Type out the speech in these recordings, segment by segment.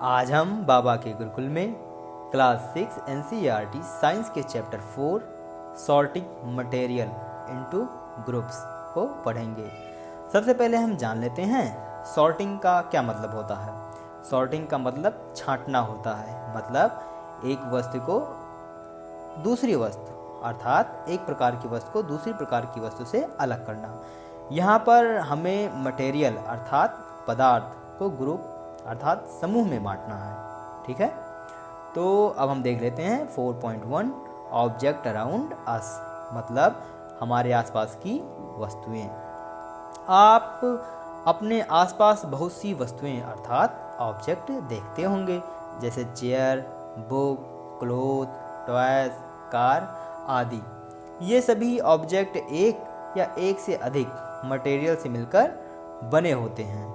आज हम बाबा के गुरुकुल में क्लास 6 NCERT साइंस के chapter 4 sorting material into groups को पढ़ेंगे। सबसे पहले हम जान लेते हैं सॉर्टिंग का क्या मतलब होता है। सॉर्टिंग का मतलब छांटना होता है, मतलब एक वस्तु को दूसरी वस्तु अर्थात एक प्रकार की वस्तु को दूसरी प्रकार की वस्तु से अलग करना। यहाँ पर हमें मटेरियल अर्थात पदार्थ को ग्रुप अर्थात समूह में बांटना है। ठीक है, तो अब हम देख लेते हैं 4.1 ऑब्जेक्ट अराउंड अस, मतलब हमारे आसपास की वस्तुएं। आप अपने आसपास बहुत सी वस्तुएं अर्थात ऑब्जेक्ट देखते होंगे, जैसे chair, book, cloth, toys, car आदि। ये सभी ऑब्जेक्ट एक या एक से अधिक मटेरियल से मिलकर बने होते हैं।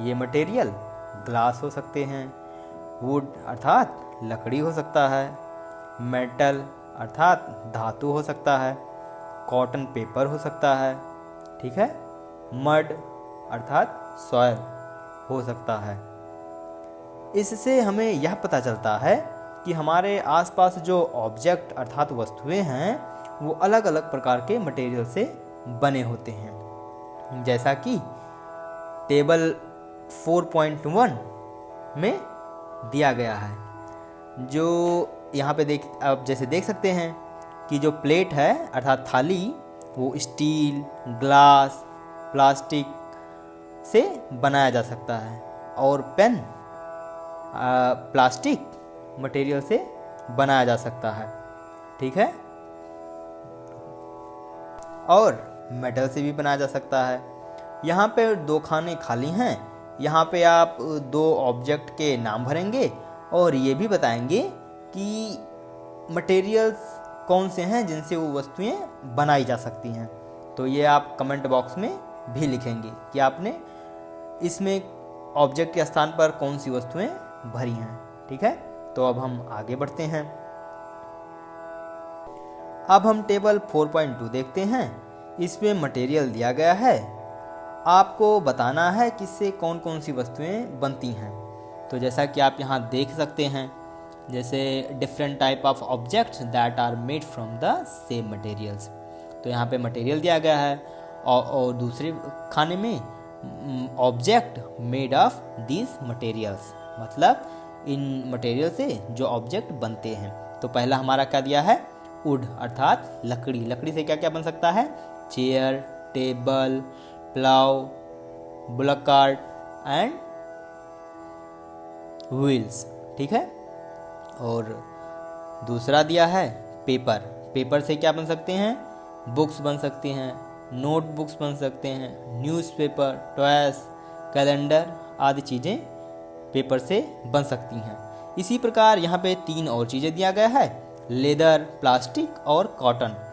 ये मटेरियल ग्लास हो सकते हैं, वुड अर्थात लकड़ी हो सकता है, मेटल अर्थात धातु हो सकता है, कॉटन पेपर हो सकता है, ठीक है, मड अर्थात सॉइल हो सकता है। इससे हमें यह पता चलता है कि हमारे आसपास जो ऑब्जेक्ट अर्थात वस्तुएं हैं वो अलग अलग प्रकार के मटेरियल से बने होते हैं। जैसा कि टेबल 4.1 में दिया गया है, जो यहाँ पे आप जैसे देख सकते हैं कि जो प्लेट है अर्थात थाली वो स्टील, ग्लास, प्लास्टिक से बनाया जा सकता है, और पेन प्लास्टिक मटेरियल से बनाया जा सकता है। ठीक है, और मेटल से भी बनाया जा सकता है। यहाँ पे 2 खाने खाली हैं। यहाँ पे आप 2 ऑब्जेक्ट के नाम भरेंगे और ये भी बताएंगे कि मटेरियल्स कौन से हैं जिनसे वो वस्तुएं बनाई जा सकती हैं। तो ये आप कमेंट बॉक्स में भी लिखेंगे कि आपने इसमें ऑब्जेक्ट के स्थान पर कौन सी वस्तुएं भरी हैं। ठीक है, तो अब हम आगे बढ़ते हैं। अब हम टेबल 4.2 देखते हैं। इसमें मटेरियल दिया गया है, आपको बताना है कि इससे कौन कौन सी वस्तुएं बनती हैं। तो जैसा कि आप यहाँ देख सकते हैं, जैसे different type of objects that are made from the same materials. तो यहाँ पे मटेरियल दिया गया है और दूसरे खाने में object made of these materials, मतलब इन मटेरियल से जो ऑब्जेक्ट बनते हैं। तो पहला हमारा क्या दिया है, वुड अर्थात लकड़ी। लकड़ी से क्या क्या बन सकता है, chair, table, plough, bullock cart and wheels. ठीक है, और दूसरा दिया है पेपर। पेपर से क्या बन सकते हैं, बुक्स बन सकती हैं, नोटबुक्स बन सकते हैं, न्यूज़पेपर, टॉयज, कैलेंडर आदि चीज़ें पेपर से बन सकती हैं। इसी प्रकार यहाँ पे 3 और चीज़ें दिया गया है, लेदर, प्लास्टिक और कॉटन।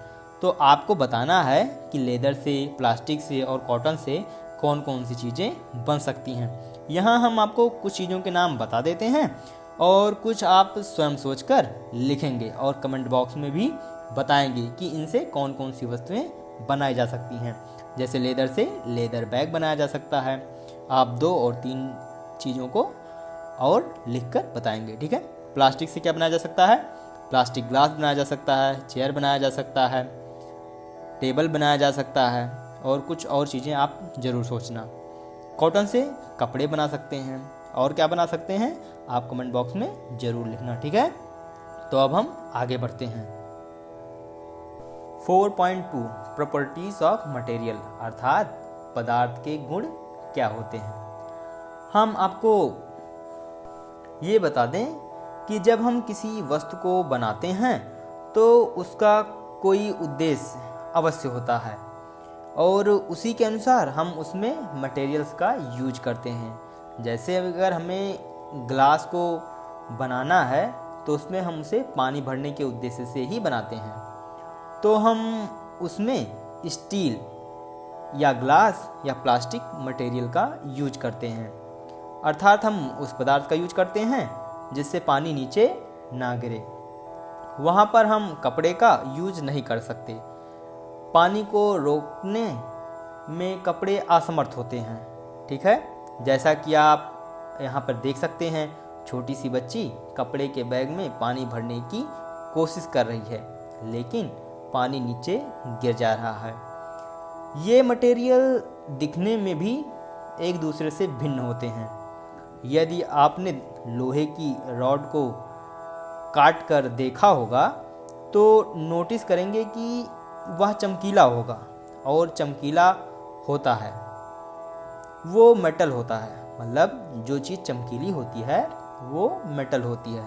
तो आपको बताना है कि लेदर से, प्लास्टिक से और कॉटन से कौन कौन सी चीज़ें बन सकती हैं। यहाँ हम आपको कुछ चीज़ों के नाम बता देते हैं और कुछ आप स्वयं सोचकर लिखेंगे और कमेंट बॉक्स में भी बताएंगे कि इनसे कौन कौन सी वस्तुएं बनाई जा सकती हैं। जैसे लेदर से लेदर बैग बनाया जा सकता है। आप 2 और 3 चीज़ों को और लिखकर बताएंगे। ठीक है, प्लास्टिक से क्या बनाया जा सकता है, प्लास्टिक ग्लास बनाया जा सकता है, चेयर बनाया जा सकता है, टेबल बनाया जा सकता है, और कुछ और चीज़ें आप ज़रूर सोचना। कॉटन से कपड़े बना सकते हैं, और क्या बना सकते हैं आप कमेंट बॉक्स में ज़रूर लिखना। ठीक है, तो अब हम आगे बढ़ते हैं। 4.2 प्रॉपर्टीज ऑफ मटेरियल अर्थात पदार्थ के गुण क्या होते हैं। हम आपको ये बता दें कि जब हम किसी वस्तु को बनाते हैं तो उसका कोई उद्देश्य अवश्य होता है और उसी के अनुसार हम उसमें मटेरियल्स का यूज करते हैं। जैसे अगर हमें ग्लास को बनाना है तो उसमें हम उसे पानी भरने के उद्देश्य से ही बनाते हैं, तो हम उसमें स्टील या ग्लास या प्लास्टिक मटेरियल का यूज करते हैं, अर्थात हम उस पदार्थ का यूज करते हैं जिससे पानी नीचे ना गिरे। वहाँ पर हम कपड़े का यूज नहीं कर सकते, पानी को रोकने में कपड़े असमर्थ होते हैं। ठीक है, जैसा कि आप यहाँ पर देख सकते हैं छोटी सी बच्ची कपड़े के बैग में पानी भरने की कोशिश कर रही है, लेकिन पानी नीचे गिर जा रहा है। ये मटेरियल दिखने में भी एक दूसरे से भिन्न होते हैं। यदि आपने लोहे की रॉड को काट कर देखा होगा तो नोटिस करेंगे कि वह चमकीला होगा, और चमकीला होता है वो मेटल होता है। मतलब जो चीज़ चमकीली होती है वो मेटल होती है,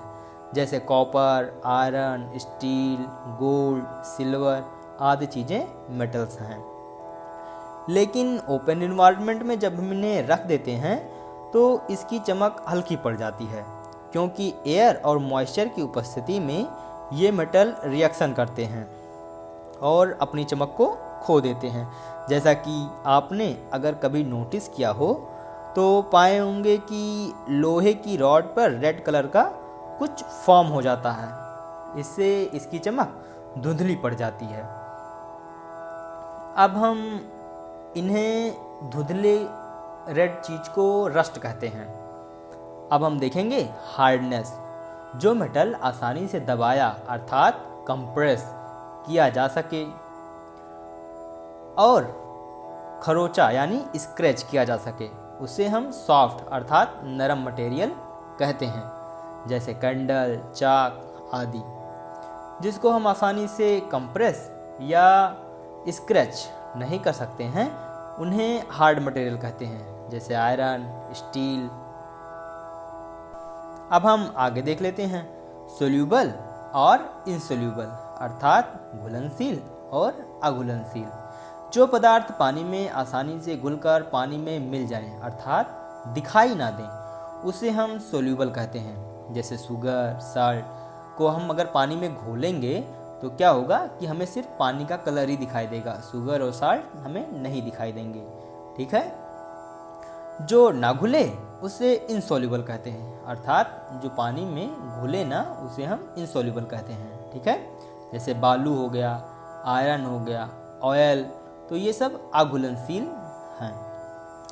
जैसे copper, iron, steel, gold, silver आदि चीज़ें मेटल्स हैं। लेकिन ओपन इन्वायरमेंट में जब हम इन्हें रख देते हैं तो इसकी चमक हल्की पड़ जाती है, क्योंकि एयर और मॉइस्चर की उपस्थिति में ये मेटल रिएक्शन करते हैं और अपनी चमक को खो देते हैं। जैसा कि आपने अगर कभी नोटिस किया हो तो पाए होंगे कि लोहे की रॉड पर रेड कलर का कुछ फॉर्म हो जाता है, इससे इसकी चमक धुंधली पड़ जाती है। अब हम इन्हें धुंधले रेड चीज़ को रस्ट कहते हैं। अब हम देखेंगे हार्डनेस। जो मेटल आसानी से दबाया अर्थात कंप्रेस किया जा सके और खरोचा यानी स्क्रैच किया जा सके, उसे हम सॉफ्ट अर्थात नरम मटेरियल कहते हैं, जैसे कैंडल, चाक आदि। जिसको हम आसानी से कंप्रेस या स्क्रैच नहीं कर सकते हैं उन्हें हार्ड मटेरियल कहते हैं, जैसे आयरन, स्टील। अब हम आगे देख लेते हैं सोल्यूबल और इनसोल्यूबल अर्थात घुलनशील और अघुलनशील। जो पदार्थ पानी में आसानी से घुलकर पानी में मिल जाएं अर्थात दिखाई ना दें, उसे हम सोल्यूबल कहते हैं। जैसे शुगर, साल्ट को हम अगर पानी में घोलेंगे तो क्या होगा कि हमें सिर्फ पानी का कलर ही दिखाई देगा, शुगर और साल्ट हमें नहीं दिखाई देंगे। ठीक है। जो ना घुले उसे इनसोल्यूबल कहते हैं, अर्थात जो पानी में घुले ना उसे हम इनसोल्यूबल कहते हैं। ठीक है। जैसे बालू हो गया, आयरन हो गया, ऑयल, तो ये सब अघुलनशील हैं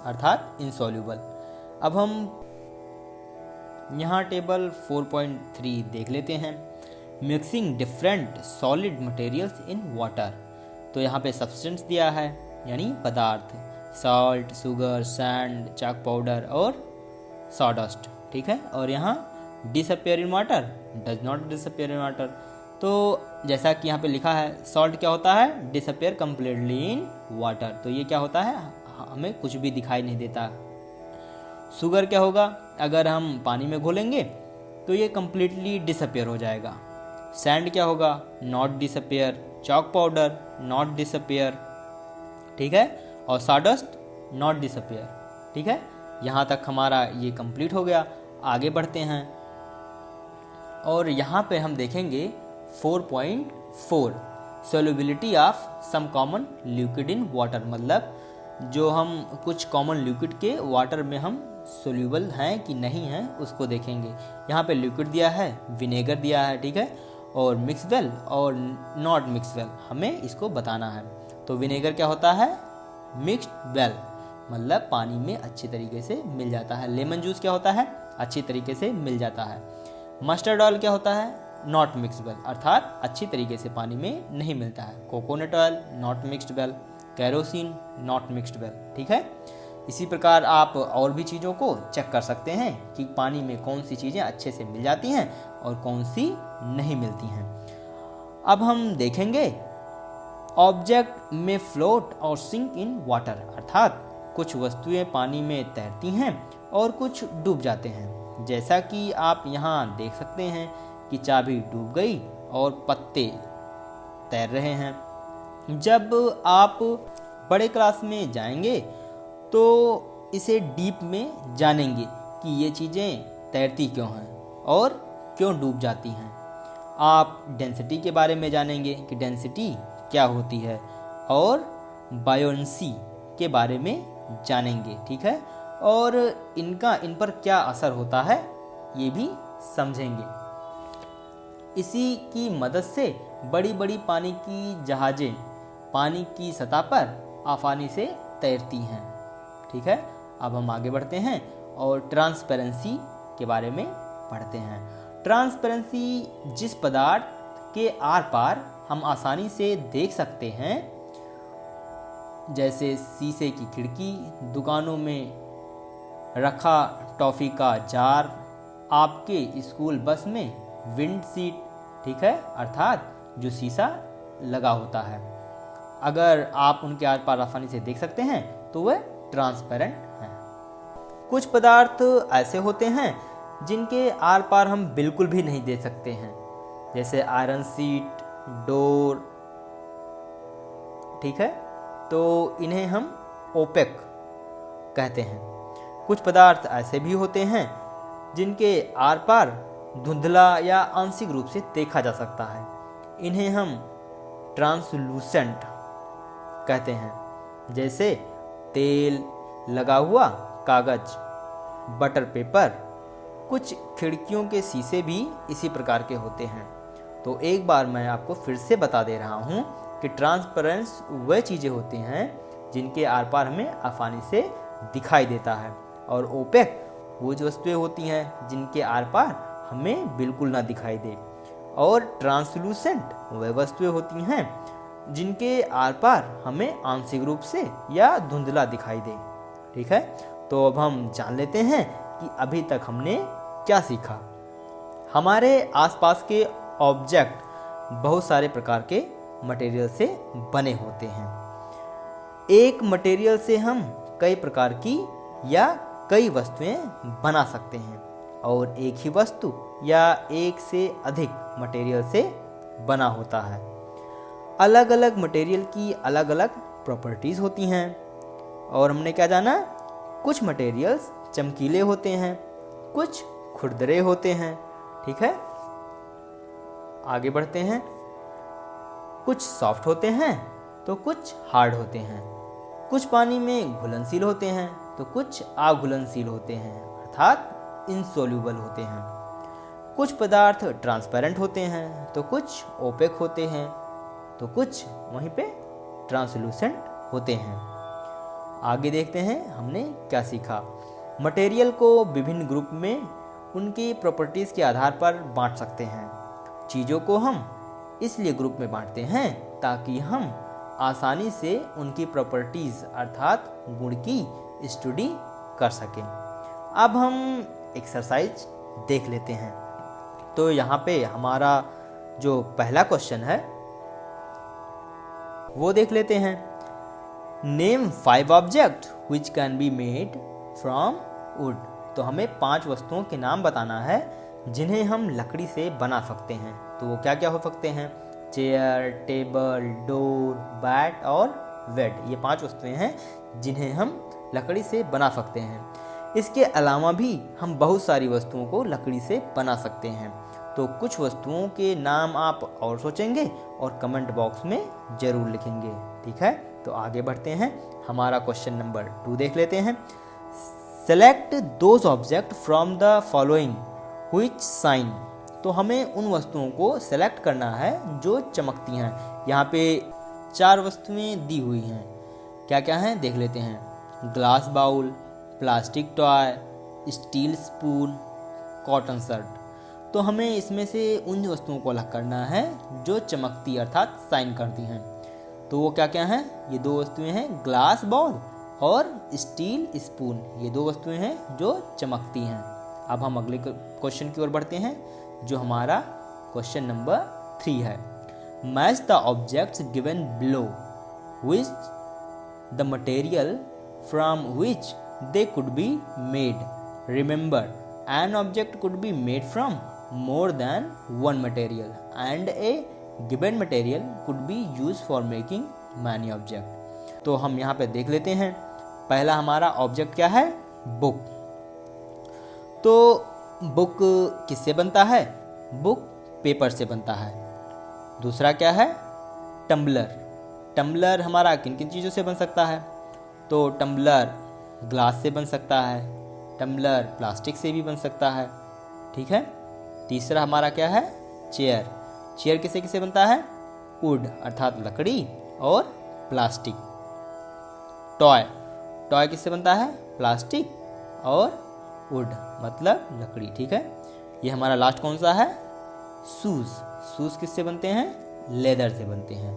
अर्थात इनसोल्यूबल। अब हम यहाँ टेबल 4.3 देख लेते हैं, mixing different solid materials in water. तो यहाँ पे सब्सटेंस दिया है यानी पदार्थ, salt, sugar, sand, chalk powder और सॉडस्ट। ठीक है। और यहाँ disappear in water, does not disappear in water. तो जैसा कि यहाँ पे लिखा है, सॉल्ट क्या होता है, डिसअपियर कम्प्लीटली इन वाटर। तो ये क्या होता है, हमें कुछ भी दिखाई नहीं देता। शुगर क्या होगा, अगर हम पानी में घोलेंगे तो ये कम्प्लीटली डिसअपियर हो जाएगा। सैंड क्या होगा, not disappear. Chalk powder not disappear. ठीक है। और सॉडस्ट नॉट डिसअपियर। ठीक है। यहाँ तक हमारा ये कंप्लीट हो गया। आगे बढ़ते हैं और यहाँ पे हम देखेंगे 4.4 solubility of some common liquid in water. मतलब जो हम कुछ कॉमन लिक्विड के वाटर में हम सोल्यूबल हैं कि नहीं हैं उसको देखेंगे। यहाँ पे लिक्विड दिया है, विनेगर दिया है। ठीक है। और मिक्स वेल और नॉट मिक्स वेल हमें इसको बताना है। तो विनेगर क्या होता है, मिक्स्ड वेल, मतलब पानी में अच्छी तरीके से मिल जाता है। लेमन जूस क्या होता है, अच्छी तरीके से मिल जाता है। मस्टर्ड ऑयल क्या होता है, नॉट मिक्स्ड वेल, अर्थात अच्छी तरीके से पानी में नहीं मिलता है। Coconut oil not mixed well, kerosene not mixed well. ठीक है। इसी प्रकार आप और भी चीज़ों को चेक कर सकते हैं कि पानी में कौन सी चीज़ें अच्छे से मिल जाती हैं और कौन सी नहीं मिलती हैं। अब हम देखेंगे ऑब्जेक्ट में फ्लोट और सिंक इन वाटर, अर्थात कुछ वस्तुएं पानी में तैरती हैं और कुछ डूब जाते हैं। जैसा कि आप यहाँ देख सकते हैं कि चाबी डूब गई और पत्ते तैर रहे हैं। जब आप बड़े क्लास में जाएंगे तो इसे डीप में जानेंगे कि ये चीज़ें तैरती क्यों हैं और क्यों डूब जाती हैं। आप डेंसिटी के बारे में जानेंगे कि डेंसिटी क्या होती है और बायोन्सी के बारे में जानेंगे। ठीक है। और इन पर क्या असर होता है ये भी समझेंगे। इसी की मदद से बड़ी बड़ी पानी की जहाज़ें पानी की सतह पर आसानी से तैरती हैं। ठीक है। अब हम आगे बढ़ते हैं और ट्रांसपेरेंसी के बारे में पढ़ते हैं। ट्रांसपेरेंसी जिस पदार्थ के आर पार हम आसानी से देख सकते हैं, जैसे शीशे की खिड़की, दुकानों में रखा टॉफ़ी का जार, आपके स्कूल बस में विंड सीट, ठीक है, अर्थात जो शीशा लगा होता है, अगर आप उनके आर पार आसानी से देख सकते हैं तो वह ट्रांसपेरेंट हैं। कुछ पदार्थ ऐसे होते हैं जिनके आर पार हम बिल्कुल भी नहीं देख सकते हैं, जैसे आयरन सीट, डोर, ठीक है, तो इन्हें हम ओपेक कहते हैं। कुछ पदार्थ ऐसे भी होते हैं जिनके आर पार धुंधला या आंशिक रूप से देखा जा सकता है, इन्हें हम ट्रांसलूसेंट कहते हैं, जैसे तेल लगा हुआ कागज, बटर पेपर। कुछ खिड़कियों के शीशे भी इसी प्रकार के होते हैं। तो एक बार मैं आपको फिर से बता दे रहा हूँ कि ट्रांसपेरेंस वह चीज़ें होती हैं जिनके आर पार हमें आसानी से दिखाई देता है, और ओपेक वो जो वस्तुएं होती हैं जिनके आर पार हमें बिल्कुल ना दिखाई दे, और ट्रांसलूसेंट वह वस्तुएं होती हैं जिनके आर पार हमें आंशिक रूप से या धुंधला दिखाई दे, ठीक है। तो अब हम जान लेते हैं कि अभी तक हमने क्या सीखा। हमारे आसपास के ऑब्जेक्ट बहुत सारे प्रकार के मटेरियल से बने होते हैं। एक मटेरियल से हम कई प्रकार की या कई वस्तुएं बना सकते हैं, और एक ही वस्तु या एक से अधिक मटेरियल से बना होता है। अलग अलग मटेरियल की अलग अलग प्रॉपर्टीज़ होती हैं, और हमने क्या जाना, कुछ मटेरियल्स चमकीले होते हैं, कुछ खुरदरे होते हैं, ठीक है। आगे बढ़ते हैं। कुछ सॉफ्ट होते हैं तो कुछ हार्ड होते हैं, कुछ पानी में घुलनशील होते हैं तो कुछ अघुलनशील होते हैं, अर्थात इनसोल्यूबल होते हैं। कुछ पदार्थ ट्रांसपेरेंट होते हैं तो कुछ ओपेक होते हैं, तो कुछ वहीं पे ट्रांसलूसेंट होते हैं। आगे देखते हैं हमने क्या सीखा। मटेरियल को विभिन्न ग्रुप में उनकी प्रॉपर्टीज़ के आधार पर बांट सकते हैं। चीज़ों को हम इसलिए ग्रुप में बांटते हैं ताकि हम आसानी से उनकी प्रॉपर्टीज़ अर्थात गुण की स्टडी कर सकें। अब हम एक्सरसाइज देख लेते हैं। तो यहाँ पे हमारा जो पहला क्वेश्चन है वो देख लेते हैं। Name 5 object which can be made from would. तो हमें 5 वस्तुओं के नाम बताना है जिन्हें हम लकड़ी से बना सकते हैं। तो वो क्या क्या हो सकते हैं? चेयर, टेबल, डोर, बैट और बेड। ये 5 वस्तुएं हैं जिन्हें हम लकड़ी से बना सकते हैं। इसके अलावा भी हम बहुत सारी वस्तुओं को लकड़ी से बना सकते हैं। तो कुछ वस्तुओं के नाम आप और सोचेंगे और कमेंट बॉक्स में ज़रूर लिखेंगे, ठीक है। तो आगे बढ़ते हैं। हमारा क्वेश्चन नंबर 2 देख लेते हैं। Select those object from the following which shine. तो हमें उन वस्तुओं को सेलेक्ट करना है जो चमकती हैं। यहाँ पे 4 वस्तुएं दी हुई हैं। क्या क्या हैं देख लेते हैं। Glass bowl, plastic toy, steel spoon, cotton shirt. तो हमें इसमें से उन वस्तुओं को अलग करना है जो चमकती अर्थात शाइन करती हैं। तो वो क्या क्या हैं? ये 2 वस्तुएं हैं, ग्लास बाउल और स्टील स्पून। ये 2 वस्तुएं हैं जो चमकती हैं। अब हम अगले क्वेश्चन की ओर बढ़ते हैं जो हमारा क्वेश्चन नंबर 3 है। Match the objects given below which the material from which they could be made. Remember, an object could be made from more than one material and a given material could be used for making many objects। तो हम यहाँ पे देख लेते हैं। पहला हमारा object क्या है? बुक। तो बुक किससे बनता है? बुक पेपर से बनता है। दूसरा क्या है? टम्बलर। टम्बलर हमारा किन किन चीज़ों से बन सकता है? तो टम्बलर ग्लास से बन सकता है, टम्बलर प्लास्टिक से भी बन सकता है, ठीक है। तीसरा हमारा क्या है? चेयर। चेयर किससे किससे बनता है? वुड अर्थात लकड़ी और प्लास्टिक। टॉय। टॉय किससे बनता है? प्लास्टिक और वुड मतलब लकड़ी, ठीक है। ये हमारा लास्ट कौन सा है? शूज़। शूज़ किससे बनते हैं? लेदर से बनते हैं।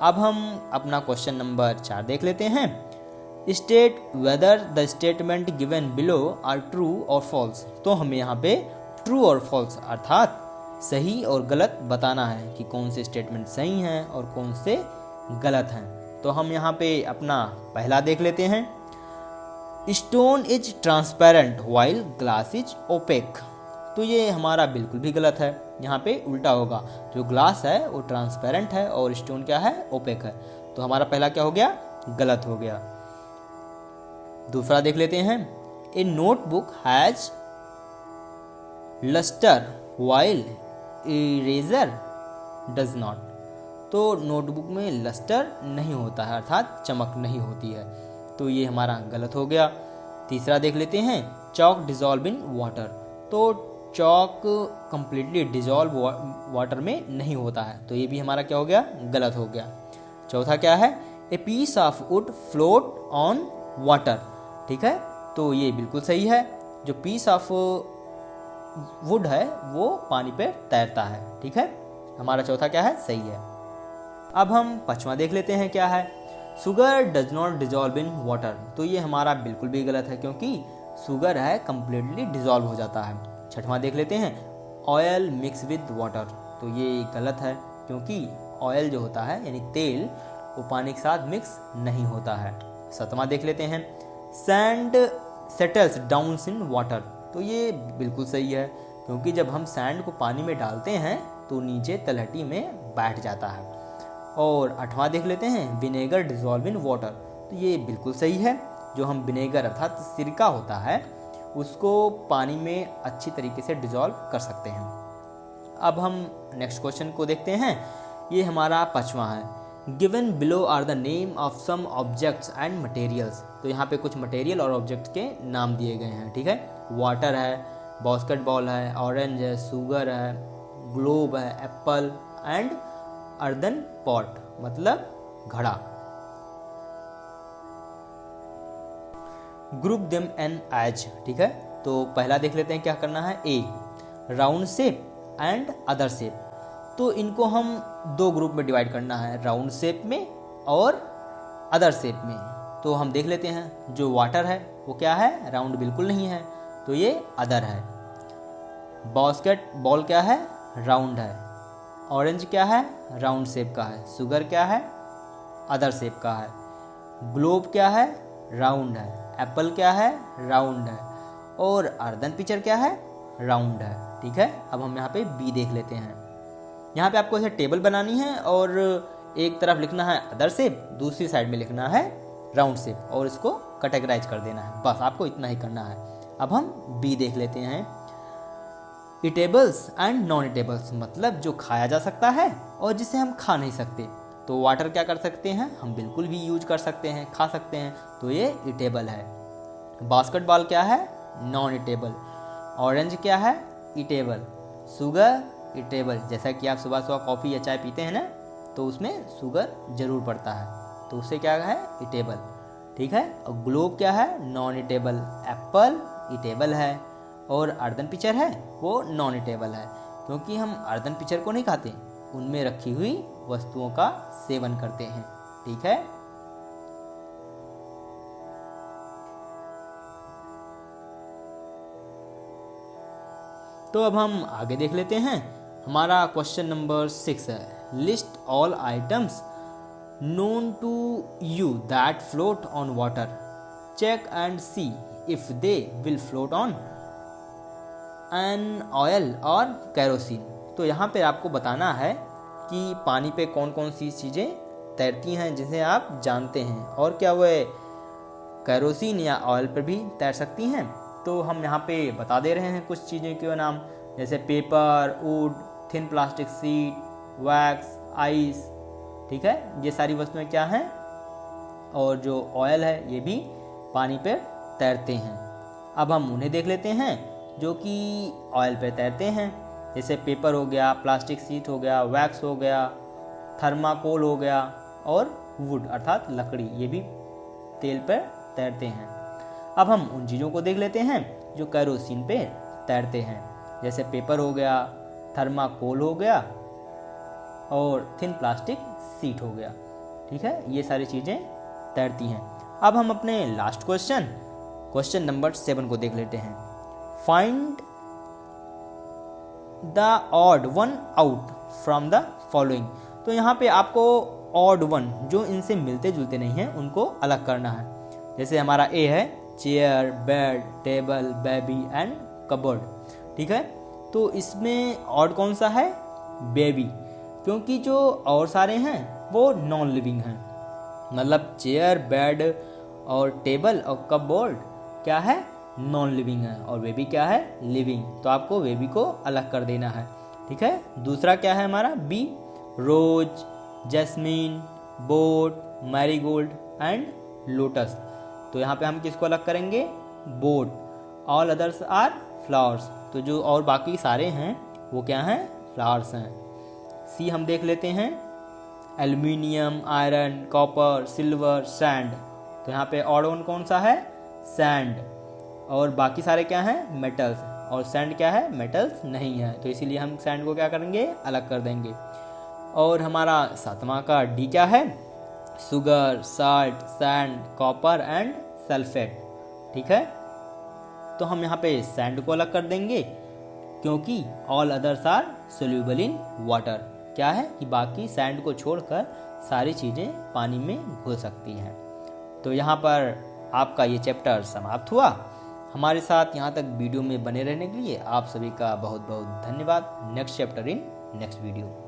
अब हम अपना क्वेश्चन नंबर 4 देख लेते हैं। State whether the statement given below are true और फॉल्स। तो हमें यहाँ पे ट्रू और फॉल्स अर्थात सही और गलत बताना है कि कौन से स्टेटमेंट सही हैं और कौन से गलत हैं। तो हम यहाँ पे अपना पहला देख लेते हैं। Stone is transparent while glass is opaque. तो ये हमारा बिल्कुल भी गलत है। यहाँ पे उल्टा होगा, जो ग्लास है वो ट्रांसपेरेंट है और स्टोन क्या है? ओपेक है। तो हमारा पहला क्या हो गया? गलत हो गया। दूसरा देख लेते हैं। A notebook has lustre while eraser does not. तो नोटबुक में लस्टर नहीं होता है अर्थात चमक नहीं होती है। तो ये हमारा गलत हो गया। तीसरा देख लेते हैं। Chalk dissolve in water. तो चॉक कंप्लीटली डिजॉल्व वाटर में नहीं होता है। तो ये भी हमारा क्या हो गया? गलत हो गया। चौथा क्या है? A piece of wood float on water. ठीक है, तो ये बिल्कुल सही है। जो पीस ऑफ वुड है वो पानी पे तैरता है। ठीक है, हमारा चौथा क्या है? सही है। अब हम पांचवा देख लेते हैं क्या है। Sugar does not dissolve in water. तो ये हमारा बिल्कुल भी गलत है क्योंकि शुगर है कंप्लीटली डिजॉल्व हो जाता है। छठवां देख लेते हैं। Oil mix with water. तो ये गलत है क्योंकि ऑयल जो होता है यानी तेल वो पानी के साथ मिक्स नहीं होता है। सातवां देख लेते हैं। Sand settles down in water. तो ये बिल्कुल सही है क्योंकि जब हम सैंड को पानी में डालते हैं तो नीचे तलहटी में बैठ जाता है। और आठवां देख लेते हैं। Vinegar dissolve in water. तो ये बिल्कुल सही है। जो हम विनेगर अर्थात सिरका होता है उसको पानी में अच्छी तरीके से डिजॉल्व कर सकते हैं। अब हम नेक्स्ट क्वेश्चन को देखते हैं। ये हमारा पांचवा है। Given below are the name of some objects and materials. तो यहाँ पे कुछ मटेरियल और ऑब्जेक्ट्स के नाम दिए गए हैं। ठीक है, वाटर है, बास्केटबॉल है, ऑरेंज है, शुगर है, ग्लोब है, एप्पल एंड अर्दन पॉट मतलब घड़ा। Group them an as. ठीक है, तो पहला देख लेते हैं क्या करना है। A round shape and other shape. तो इनको हम दो ग्रुप में डिवाइड करना है, राउंड शेप में और अदर शेप में। तो हम देख लेते हैं। जो वाटर है वो क्या है? राउंड बिल्कुल नहीं है, तो ये अदर है। बास्केट बॉल क्या है? राउंड है। ऑरेंज क्या है? राउंड शेप का है। शुगर क्या है? अदर शेप का है। ग्लोब क्या है? राउंड है। एप्पल क्या है? राउंड है। और अर्दन पिक्चर क्या है? राउंड है। ठीक है, अब हम यहाँ पे बी देख लेते हैं। यहाँ पे आपको ऐसे टेबल बनानी है और एक तरफ लिखना है अदर शेप, दूसरी साइड में लिखना है राउंड शेप और इसको कैटेगराइज कर देना है। बस आपको इतना ही करना है। अब हम बी देख लेते हैं। ईटेबल्स एंड नॉन ईटेबल्स मतलब जो खाया जा सकता है और जिसे हम खा नहीं सकते। तो वाटर क्या कर सकते हैं? हम बिल्कुल भी यूज कर सकते हैं, खा सकते हैं, तो ये ईटेबल है। बास्केटबॉल क्या है? Non eatable. ऑरेंज क्या है? ईटेबल। शुगर ईटेबल, जैसा कि आप सुबह सुबह कॉफ़ी या चाय पीते हैं ना, तो उसमें शुगर जरूर पड़ता है, तो उससे क्या है? ईटेबल। ठीक है, और ग्लोब क्या है? Non eatable. एप्पल ईटेबल है और अर्दन पिक्चर है वो नॉन ईटेबल है क्योंकि हम अर्दन पिक्चर को नहीं खाते, उनमें रखी हुई वस्तुओं का सेवन करते हैं। ठीक है, तो अब हम आगे देख लेते हैं। हमारा क्वेश्चन नंबर 6 है। List all items known to you that float on water, check and see if they will float on an oil और कैरोसिन। तो यहाँ पे आपको बताना है कि पानी पे कौन कौन सी चीज़ें तैरती हैं जिसे आप जानते हैं और क्या वह कैरोसिन या ऑयल पर भी तैर सकती हैं। तो हम यहाँ पे बता दे रहे हैं कुछ चीज़ें के नाम, जैसे paper, would, thin plastic sheet, wax, ice. ठीक है, ये सारी वस्तुएं क्या हैं? और जो ऑयल है ये भी पानी पे तैरते हैं। अब हम उन्हें देख लेते हैं जो कि ऑयल पे तैरते हैं, जैसे पेपर हो गया, प्लास्टिक शीट हो गया, वैक्स हो गया, थर्माकोल हो गया और वुड अर्थात लकड़ी, ये भी तेल पर तैरते हैं। अब हम उन चीज़ों को देख लेते हैं जो कैरोसिन पे तैरते हैं, जैसे पेपर हो गया, थर्माकोल हो गया और थिन प्लास्टिक सीट हो गया। ठीक है, ये सारी चीज़ें तैरती हैं। अब हम अपने लास्ट क्वेश्चन नंबर 7 को देख लेते हैं। Find the odd one out from the following. तो यहाँ पे आपको ऑड वन, जो इनसे मिलते जुलते नहीं हैं, उनको अलग करना है। जैसे हमारा ए है chair, bed, table, baby and cupboard. ठीक है, तो इसमें ऑड कौन सा है? बेबी, क्योंकि जो और सारे हैं वो नॉन लिविंग हैं। मतलब चेयर, बेड और टेबल और कपबोर्ड क्या है? नॉन लिविंग है, और बेबी क्या है? लिविंग। तो आपको बेबी को अलग कर देना है। ठीक है, दूसरा क्या है हमारा? B, rose, jasmine, boat, marigold and lotus. तो यहाँ पे हम किसको अलग करेंगे? Boat. All others are flowers. तो जो और बाकी सारे हैं वो क्या हैं? फ्लावर्स हैं। सी हम देख लेते हैं, aluminium, iron, copper, silver, sand. तो यहाँ पे ऑड वन कौन सा है? सैंड। और बाकी सारे क्या हैं? मेटल्स। और सैंड क्या है? मेटल्स नहीं है, तो इसीलिए हम सैंड को क्या करेंगे? अलग कर देंगे। और हमारा 7वां का डी क्या है? Sugar, salt, sand, copper and sulphate. ठीक है, तो हम यहाँ पे सैंड को अलग कर देंगे, क्योंकि all others are soluble in water. क्या है कि बाकी सैंड को छोड़कर सारी चीज़ें पानी में घुल सकती हैं। तो यहाँ पर आपका ये चैप्टर समाप्त हुआ। हमारे साथ यहाँ तक वीडियो में बने रहने के लिए आप सभी का बहुत बहुत धन्यवाद। Next chapter in next video.